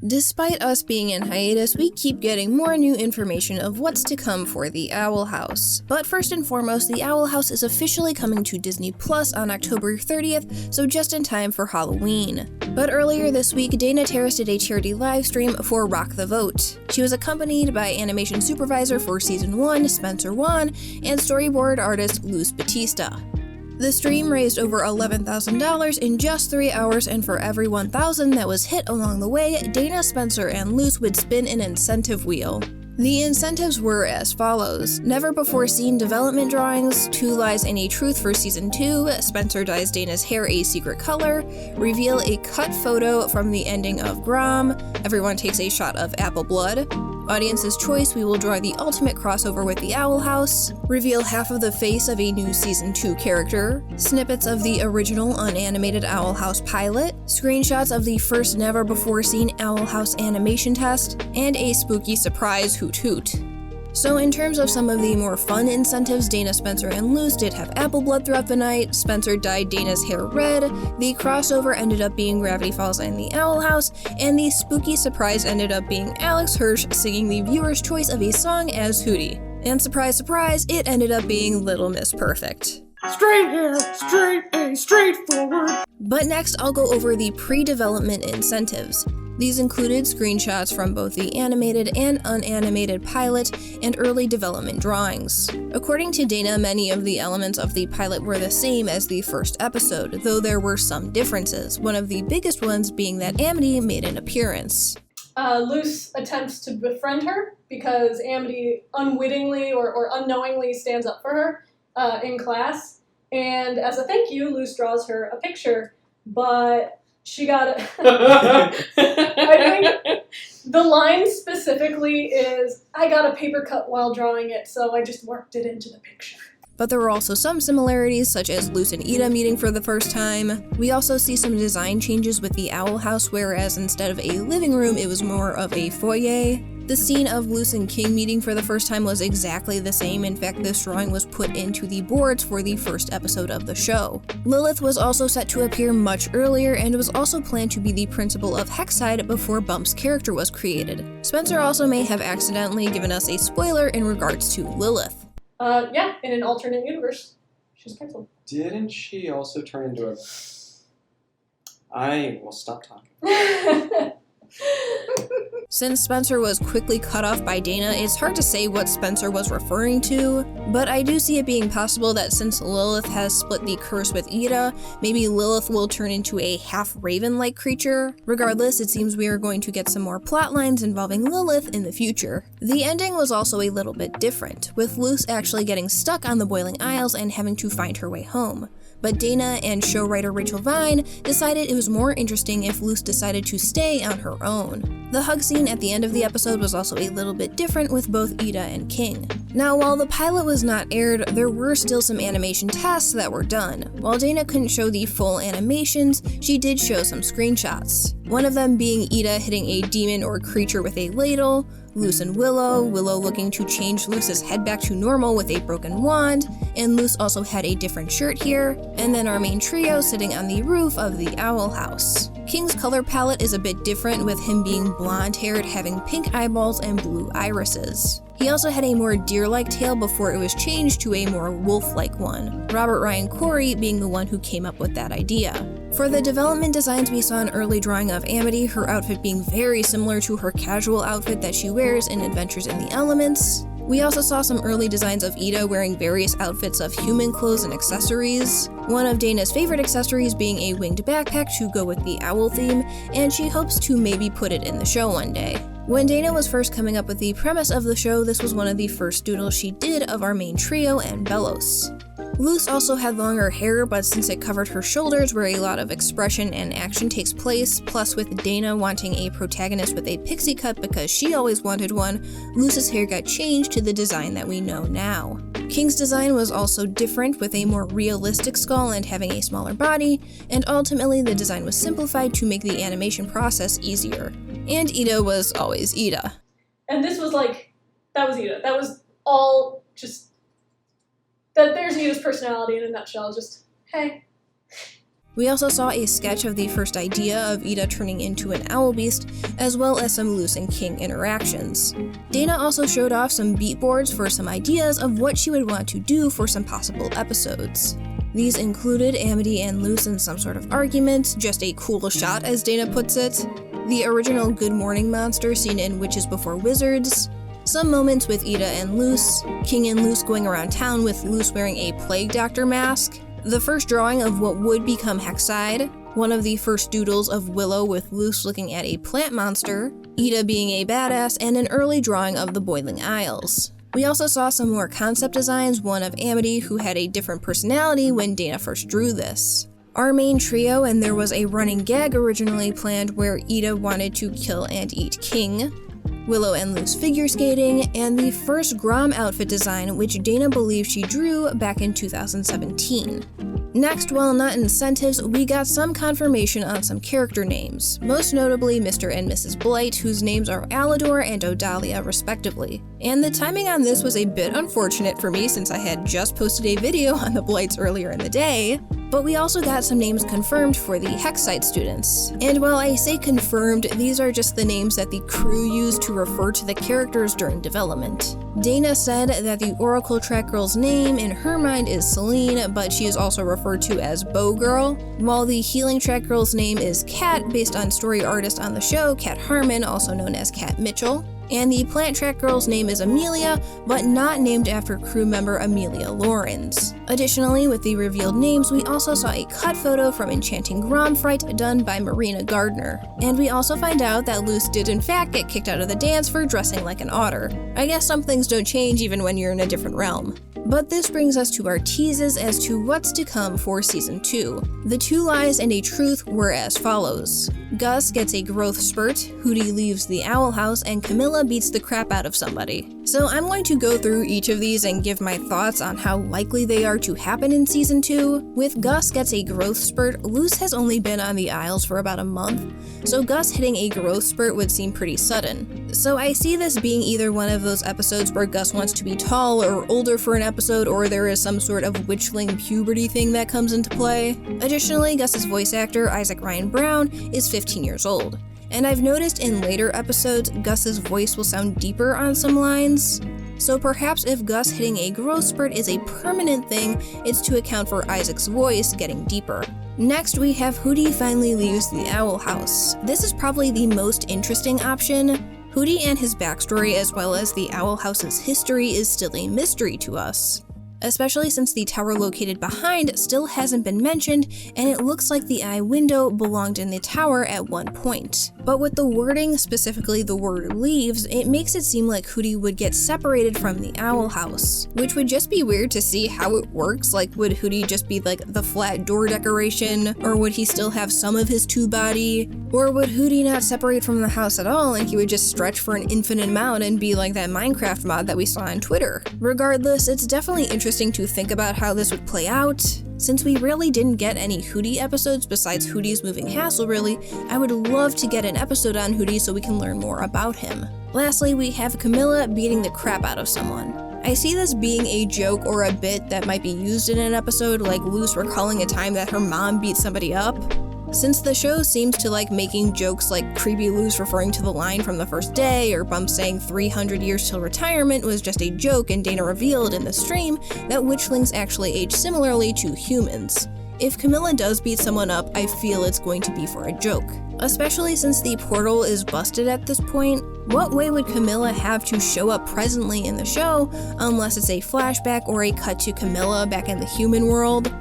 Despite us being in hiatus, we keep getting more new information of what's to come for the Owl House. But first and foremost, the Owl House is officially coming to Disney Plus on October 30th, so just in time for Halloween. But earlier this week, Dana Terrace did a charity livestream for Rock the Vote. She was accompanied by animation supervisor for Season 1, Spencer Wan, and storyboard artist Luz Batista. The stream raised over $11,000 in just 3 hours, and for every $1,000 that was hit along the way, Dana, Spencer, and Luz would spin an incentive wheel. The incentives were as follows: never-before-seen development drawings, 2 lies and a truth for Season 2, Spencer dyes Dana's hair a secret color, reveal a cut photo from the ending of Grom, everyone takes a shot of apple blood, audience's choice, we will draw the ultimate crossover with the Owl House, reveal half of the face of a new Season 2 character, snippets of the original unanimated Owl House pilot, screenshots of the first never-before-seen Owl House animation test, and a spooky surprise hoot hoot. So in terms of some of the more fun incentives, Dana, Spencer, and Luz did have apple blood throughout the night, Spencer dyed Dana's hair red, the crossover ended up being Gravity Falls and the Owl House, and the spooky surprise ended up being Alex Hirsch singing the viewer's choice of a song as Hootie. And surprise, surprise, it ended up being Little Miss Perfect. Straight hair, straight and straightforward. But next, I'll go over the pre-development incentives. These included screenshots from both the animated and unanimated pilot and early development drawings. According to Dana, many of the elements of the pilot were the same as the first episode, though there were some differences, one of the biggest ones being that Amity made an appearance. Luz attempts to befriend her because Amity unwittingly or unknowingly stands up for her in class, and as a thank you, Luz draws her a picture, but she got it. I think the line specifically is, I got a paper cut while drawing it, so I just worked it into the picture. But there were also some similarities, such as Luz and Ida meeting for the first time. We also see some design changes with the Owl House, whereas instead of a living room, it was more of a foyer. The scene of Luz and King meeting for the first time was exactly the same. In fact, this drawing was put into the boards for the first episode of the show. Lilith was also set to appear much earlier and was also planned to be the principal of Hexside before Bump's character was created. Spencer also may have accidentally given us a spoiler in regards to Lilith. Yeah, in an alternate universe, she's canceled. Didn't she also turn into a... I will stop talking. Since Spencer was quickly cut off by Dana, it's hard to say what Spencer was referring to, but I do see it being possible that since Lilith has split the curse with Ida, maybe Lilith will turn into a half-raven-like creature. Regardless, it seems we are going to get some more plot lines involving Lilith in the future. The ending was also a little bit different, with Luz actually getting stuck on the Boiling Isles and having to find her way home. But Dana and show writer Rachel Vine decided it was more interesting if Luz decided to stay on her own. The hug scene at the end of the episode was also a little bit different with both Ida and King. Now, while the pilot was not aired, there were still some animation tests that were done. While Dana couldn't show the full animations, she did show some screenshots. One of them being Ida hitting a demon or creature with a ladle, Luz and Willow looking to change Luz's head back to normal with a broken wand, and Luz also had a different shirt here, and then our main trio sitting on the roof of the Owl House. King's color palette is a bit different, with him being blonde-haired, having pink eyeballs and blue irises. He also had a more deer-like tail before it was changed to a more wolf-like one, Robert Ryan Corey being the one who came up with that idea. For the development designs, we saw an early drawing of Amity, her outfit being very similar to her casual outfit that she wears in Adventures in the Elements. We also saw some early designs of Ida wearing various outfits of human clothes and accessories, one of Dana's favorite accessories being a winged backpack to go with the owl theme, and she hopes to maybe put it in the show one day. When Dana was first coming up with the premise of the show, this was one of the first doodles she did of our main trio and Bellos. Luz also had longer hair, but since it covered her shoulders where a lot of expression and action takes place, plus with Dana wanting a protagonist with a pixie cut because she always wanted one, Luz's hair got changed to the design that we know now. King's design was also different, with a more realistic skull and having a smaller body, and ultimately the design was simplified to make the animation process easier. And Ida was always Ida. And this was like, that was Ida. That was all just, there's Ida's personality in a nutshell, just, hey. We also saw a sketch of the first idea of Ida turning into an owl beast, as well as some Luz and King interactions. Dana also showed off some beat boards for some ideas of what she would want to do for some possible episodes. These included Amity and Luz in some sort of argument, just a cool shot as Dana puts it, the original Good Morning monster seen in Witches Before Wizards, some moments with Ida and Luz, King and Luz going around town with Luz wearing a plague doctor mask, the first drawing of what would become Hexide, one of the first doodles of Willow with Luz looking at a plant monster, Ida being a badass, and an early drawing of the Boiling Isles. We also saw some more concept designs, one of Amity who had a different personality when Dana first drew this. Our main trio, and there was a running gag originally planned where Ida wanted to kill and eat King, Willow and Luz figure skating, and the first Grom outfit design, which Dana believed she drew back in 2017. Next, while not incentives, we got some confirmation on some character names, most notably Mr. and Mrs. Blight, whose names are Alador and Odalia respectively. And the timing on this was a bit unfortunate for me since I had just posted a video on the Blights earlier in the day, but we also got some names confirmed for the Hexite students. And while I say confirmed, these are just the names that the crew used to refer to the characters during development. Dana said that the Oracle Track Girl's name in her mind is Celine, but she is also referred to as Bow Girl, while the Healing Track Girl's name is Kat, based on story artist on the show, Kat Harmon, also known as Kat Mitchell. And the Plant Track Girl's name is Amelia, but not named after crew member Amelia Lawrence. Additionally, with the revealed names, we also saw a cut photo from Enchanting Grom Fright done by Marina Gardner. And we also find out that Luz did in fact get kicked out of the dance for dressing like an otter. I guess some things don't change even when you're in a different realm. But this brings us to our teases as to what's to come for Season 2. The 2 lies and a truth were as follows. Gus gets a growth spurt, Hootie leaves the owl house, and Camilla beats the crap out of somebody. So I'm going to go through each of these and give my thoughts on how likely they are to happen in Season 2. With Gus gets a growth spurt, Luz has only been on the Isles for about a month, so Gus hitting a growth spurt would seem pretty sudden. So I see this being either one of those episodes where Gus wants to be tall or older for an episode, or there is some sort of witchling puberty thing that comes into play. Additionally, Gus's voice actor, Isaac Ryan Brown, is 15 years old. And I've noticed in later episodes, Gus's voice will sound deeper on some lines. So perhaps if Gus hitting a growth spurt is a permanent thing, it's to account for Isaac's voice getting deeper. Next, we have Hootie finally leaves the owl house. This is probably the most interesting option. Hootie and his backstory, as well as the owl house's history, is still a mystery to us, especially since the tower located behind still hasn't been mentioned, and it looks like the eye window belonged in the tower at one point. But with the wording, specifically the word leaves, it makes it seem like Hootie would get separated from the owl house, which would just be weird to see how it works. Like, would Hootie just be like the flat door decoration, or would he still have some of his two body? Or would Hootie not separate from the house at all and he would just stretch for an infinite amount and be like that Minecraft mod that we saw on Twitter? Regardless, it's definitely interesting to think about how this would play out. Since we really didn't get any Hootie episodes besides Hootie's moving hassle really, I would love to get an episode on Hootie so we can learn more about him. Lastly, we have Camilla beating the crap out of someone. I see this being a joke or a bit that might be used in an episode, like Luz recalling a time that her mom beat somebody up. Since the show seems to like making jokes like Creepy Luz referring to the line from the first day, or Bump saying 300 years till retirement was just a joke, and Dana revealed in the stream that witchlings actually age similarly to humans. If Camilla does beat someone up, I feel it's going to be for a joke. Especially since the portal is busted at this point, what way would Camilla have to show up presently in the show unless it's a flashback or a cut to Camilla back in the human world?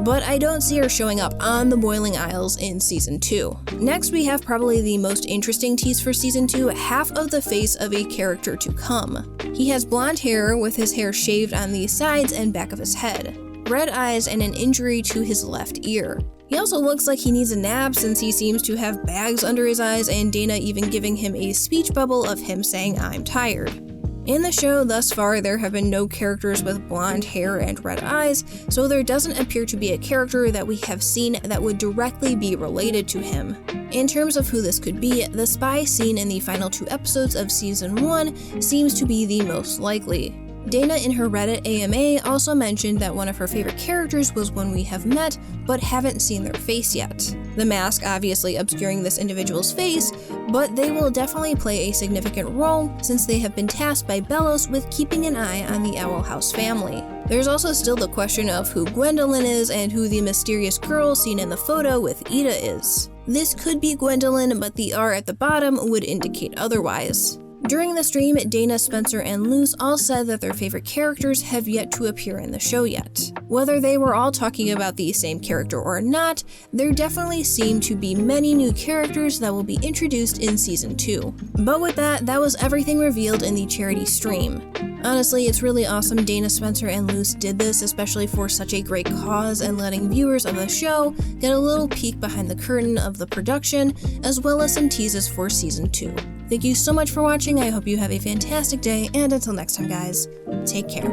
But I don't see her showing up on the Boiling Isles in Season 2. Next, we have probably the most interesting tease for Season 2, half of the face of a character to come. He has blonde hair with his hair shaved on the sides and back of his head, red eyes, and an injury to his left ear. He also looks like he needs a nap since he seems to have bags under his eyes, and Dana even giving him a speech bubble of him saying, "I'm tired." In the show thus far, there have been no characters with blonde hair and red eyes, so there doesn't appear to be a character that we have seen that would directly be related to him. In terms of who this could be, the spy seen in the final 2 episodes of Season 1 seems to be the most likely. Dana in her Reddit AMA also mentioned that one of her favorite characters was one we have met but haven't seen their face yet. The mask obviously obscuring this individual's face, but they will definitely play a significant role since they have been tasked by Bellows with keeping an eye on the Owl House family. There's also still the question of who Gwendolyn is and who the mysterious girl seen in the photo with Ida is. This could be Gwendolyn, but the R at the bottom would indicate otherwise. During the stream, Dana, Spencer, and Luz all said that their favorite characters have yet to appear in the show yet. Whether they were all talking about the same character or not, there definitely seem to be many new characters that will be introduced in Season 2. But with that, that was everything revealed in the charity stream. Honestly, it's really awesome Dana, Spencer, and Luz did this, especially for such a great cause and letting viewers of the show get a little peek behind the curtain of the production, as well as some teases for Season 2. Thank you so much for watching, I hope you have a fantastic day, and until next time guys, take care.